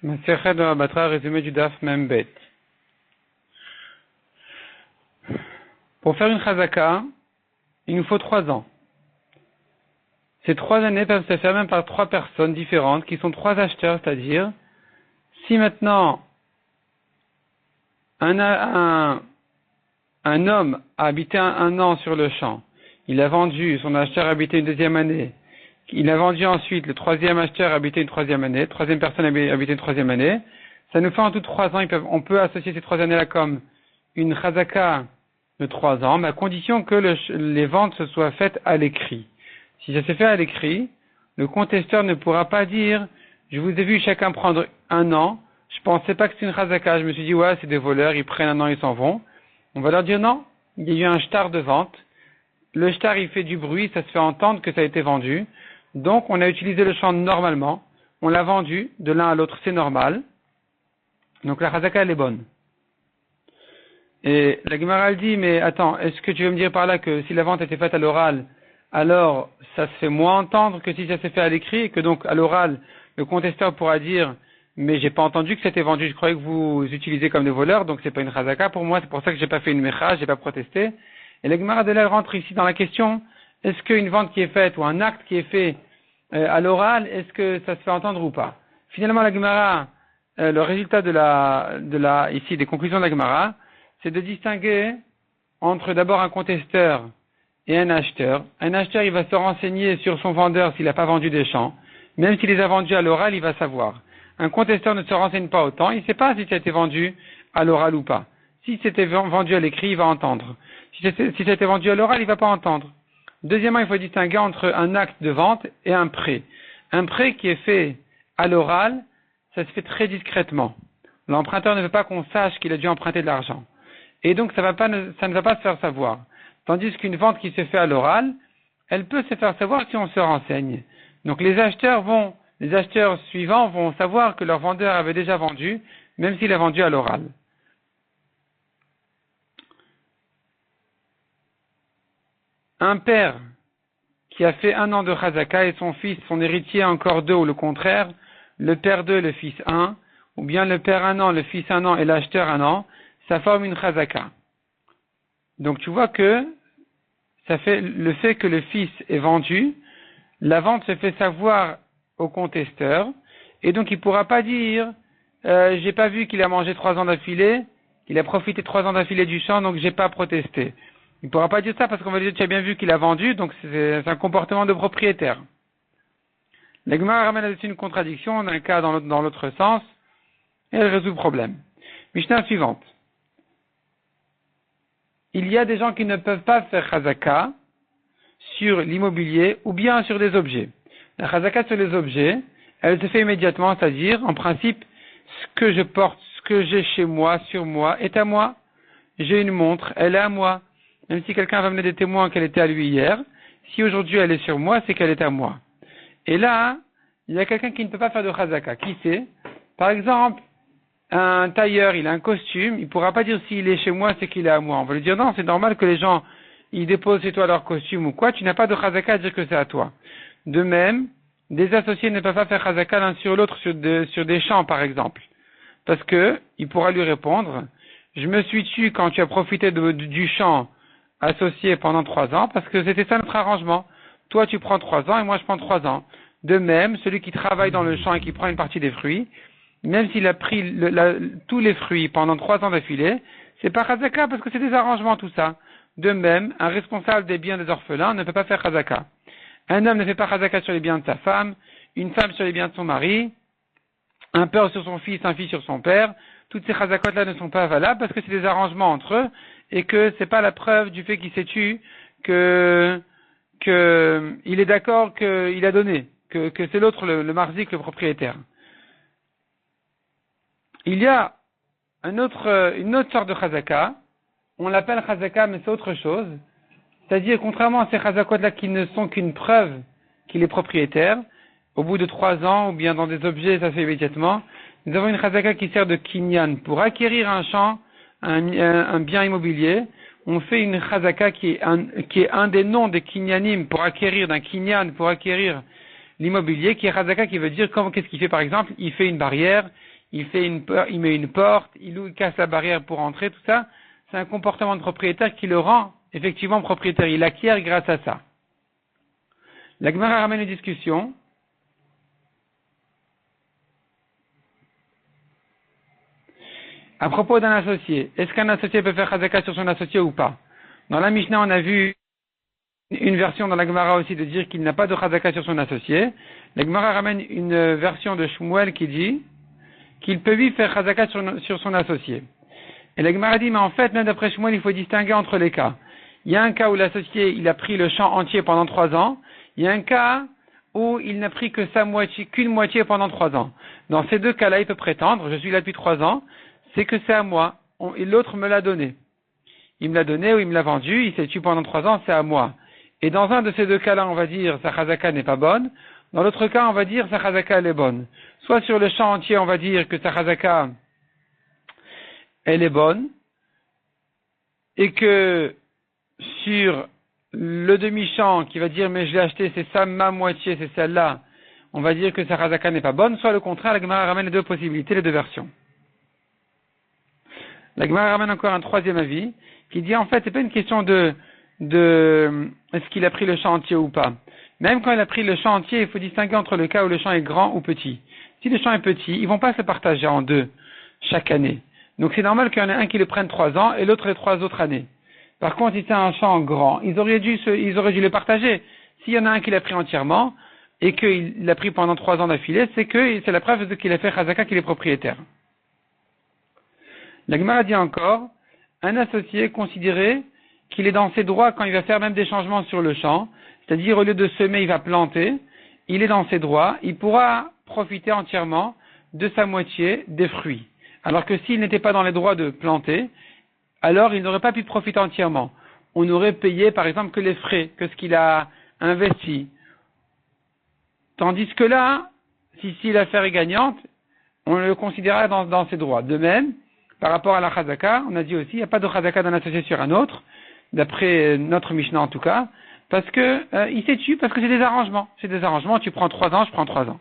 Masechet de Batra, résumé du Daf Membet. Pour faire une chazaka, il nous faut 3 ans. Ces 3 années peuvent se faire même par 3 personnes différentes, qui sont 3 acheteurs, c'est-à-dire, si maintenant un homme a habité un an sur le champ, il a vendu, son acheteur a habité une 2e année, il a vendu ensuite, le 3e acheteur a habité une 3e année, 3e personne a habité une 3e année, ça nous fait en tout 3 ans, on peut associer ces 3 années-là comme une chazaka de 3 ans, mais à condition que les ventes se soient faites à l'écrit. Si ça s'est fait à l'écrit, le contesteur ne pourra pas dire, je vous ai vu chacun prendre 1 an, je pensais pas que c'était une chazaka, je me suis dit, ouais, c'est des voleurs, ils prennent 1 an, ils s'en vont. On va leur dire non, il y a eu un shtar de vente, le shtar il fait du bruit, ça se fait entendre que ça a été vendu, donc on a utilisé le champ normalement, on l'a vendu de l'un à l'autre, c'est normal, donc la chazaka elle est bonne. Et la Gemara elle dit, mais attends, est-ce que tu veux me dire par là que si la vente était faite à l'oral, alors ça se fait moins entendre que si ça s'est fait à l'écrit, et que donc à l'oral, le contesteur pourra dire, mais j'ai pas entendu que c'était vendu, je croyais que vous utilisez comme des voleurs, donc c'est pas une chazaka pour moi, c'est pour ça que j'ai pas fait une mecha, j'ai pas protesté. Et la Gemara de là rentre ici dans la question, est-ce qu'une vente qui est faite, ou un acte qui est fait à l'oral, est-ce que ça se fait entendre ou pas? Finalement la Gemara, le résultat ici des conclusions de la Gemara, c'est de distinguer entre d'abord un contesteur et un acheteur. Un acheteur, il va se renseigner sur son vendeur s'il n'a pas vendu des champs. Même s'il les a vendus à l'oral, il va savoir. Un contesteur ne se renseigne pas autant, il ne sait pas si ça a été vendu à l'oral ou pas. Si c'était vendu à l'écrit, il va entendre. Si ça a été vendu à l'oral, il ne va pas entendre. Deuxièmement, il faut distinguer entre un acte de vente et un prêt. Un prêt qui est fait à l'oral, ça se fait très discrètement. L'emprunteur ne veut pas qu'on sache qu'il a dû emprunter de l'argent. Et donc ça ne va pas se faire savoir. Tandis qu'une vente qui se fait à l'oral, elle peut se faire savoir si on se renseigne. Donc les acheteurs suivants vont savoir que leur vendeur avait déjà vendu, même s'il a vendu à l'oral. Un père qui a fait 1 an de chazaka et son fils, son héritier encore 2 ou le contraire, le père 2, le fils 1, ou bien le père 1 an, le fils 1 an et l'acheteur 1 an, ça forme une chazaka. Donc tu vois que ça fait le fait que le fils est vendu, la vente se fait savoir au contesteur, et donc il ne pourra pas dire j'ai pas vu qu'il a mangé 3 ans d'affilée, qu'il a profité 3 ans d'affilée du champ, donc j'ai pas protesté. Il ne pourra pas dire ça parce qu'on va lui dire tu as bien vu qu'il a vendu, donc c'est un comportement de propriétaire. La Gemara ramène là-dessus une contradiction d'un cas dans l'autre sens, et elle résout le problème. Mishnah suivante. Il y a des gens qui ne peuvent pas faire chazaka sur l'immobilier ou bien sur des objets. La chazaka sur les objets, elle se fait immédiatement, c'est-à-dire, en principe, ce que je porte, ce que j'ai chez moi, sur moi, est à moi. J'ai une montre, elle est à moi. Même si quelqu'un va mener des témoins qu'elle était à lui hier, si aujourd'hui elle est sur moi, c'est qu'elle est à moi. Et là, il y a quelqu'un qui ne peut pas faire de chazaka. Qui c'est? Par exemple, un tailleur, il a un costume, il ne pourra pas dire s'il est chez moi, c'est qu'il est à moi. On va lui dire non, c'est normal que les gens, ils déposent chez toi leur costume ou quoi, tu n'as pas de chazaka à dire que c'est à toi. De même, des associés ne peuvent pas faire chazaka l'un sur l'autre sur des champs, par exemple. Parce que, il pourra lui répondre, je me suis tu quand tu as profité du champ associé pendant 3 ans, parce que c'était ça notre arrangement. Toi, tu prends 3 ans et moi, je prends 3 ans. De même, celui qui travaille dans le champ et qui prend une partie des fruits, même s'il a pris tous les fruits pendant 3 ans d'affilée, c'est pas chazaka parce que c'est des arrangements tout ça. De même, un responsable des biens des orphelins ne peut pas faire chazaka. Un homme ne fait pas chazaka sur les biens de sa femme, une femme sur les biens de son mari, un père sur son fils, un fils sur son père. Toutes ces chazakot-là ne sont pas valables parce que c'est des arrangements entre eux et que c'est pas la preuve du fait qu'il s'est tué que il est d'accord qu'il a donné, que c'est l'autre, le marzik, le propriétaire. Il y a une autre sorte de chazaka, on l'appelle chazaka, mais c'est autre chose. C'est-à-dire, contrairement à ces chazakot-là qui ne sont qu'une preuve qu'il est propriétaire, au bout de 3 ans, ou bien dans des objets, ça se fait immédiatement, nous avons une chazaka qui sert de kinyan. Pour acquérir un champ, un bien immobilier, on fait une chazaka qui est un des noms des kinyanim, pour acquérir d'un kinyan, pour acquérir l'immobilier, qui est chazaka, qui veut dire qu'est-ce qu'il fait par exemple? Il fait une barrière, il met une porte, il casse la barrière pour entrer, tout ça. C'est un comportement de propriétaire qui le rend effectivement propriétaire. Il acquiert grâce à ça. La Gemara ramène une discussion. À propos d'un associé, est-ce qu'un associé peut faire chazaka sur son associé ou pas? Dans la Mishnah, on a vu une version dans la Gemara aussi de dire qu'il n'a pas de chazaka sur son associé. La Gemara ramène une version de Shmuel qui dit qu'il peut lui faire chazaka sur son associé. Et la Gemara dit, mais en fait, même d'après Shmuel, il faut distinguer entre les cas. Il y a un cas où l'associé, il a pris le champ entier pendant 3 ans. Il y a un cas où il n'a pris que qu'une moitié pendant 3 ans. Dans ces deux cas-là, il peut prétendre, je suis là depuis 3 ans, c'est que c'est à moi, et l'autre me l'a donné. Il me l'a donné ou il me l'a vendu, il s'est tué pendant 3 ans, c'est à moi. Et dans un de ces deux cas-là, on va dire sa chazaka n'est pas bonne. Dans l'autre cas, on va dire sa chazaka elle est bonne. Soit sur le champ entier, on va dire que sa chazaka elle est bonne, et que sur le demi-champ qui va dire mais je l'ai acheté, c'est ça ma moitié, c'est celle-là, on va dire que sa chazaka n'est pas bonne, soit le contraire, la Gemara ramène les deux possibilités, les deux versions. La Gemara ramène encore un troisième avis, qui dit en fait, c'est pas une question de est-ce qu'il a pris le champ entier ou pas. Même quand il a pris le champ entier, il faut distinguer entre le cas où le champ est grand ou petit. Si le champ est petit, ils vont pas se partager en deux chaque année. Donc c'est normal qu'il y en ait un qui le prenne 3 ans et l'autre les 3 autres années. Par contre, si c'est un champ grand, ils auraient dû le partager. S'il y en a un qui l'a pris entièrement et qu'il l'a pris pendant 3 ans d'affilée, c'est la preuve qu'il a fait chazaka qu'il est propriétaire. La Gemara dit encore, un associé considéré qu'il est dans ses droits quand il va faire même des changements sur le champ, c'est-à-dire au lieu de semer, il va planter, il est dans ses droits, il pourra profiter entièrement de sa moitié des fruits. Alors que s'il n'était pas dans les droits de planter, alors il n'aurait pas pu profiter entièrement. On aurait payé par exemple que les frais, que ce qu'il a investi. Tandis que là, si l'affaire est gagnante, on le considérera dans ses droits. De même, par rapport à la chazaka, on a dit aussi, il n'y a pas de chazaka d'un associé sur un autre, d'après notre Mishnah en tout cas, parce que il s'est tué, parce que c'est des arrangements. C'est des arrangements, tu prends 3 ans, je prends 3 ans.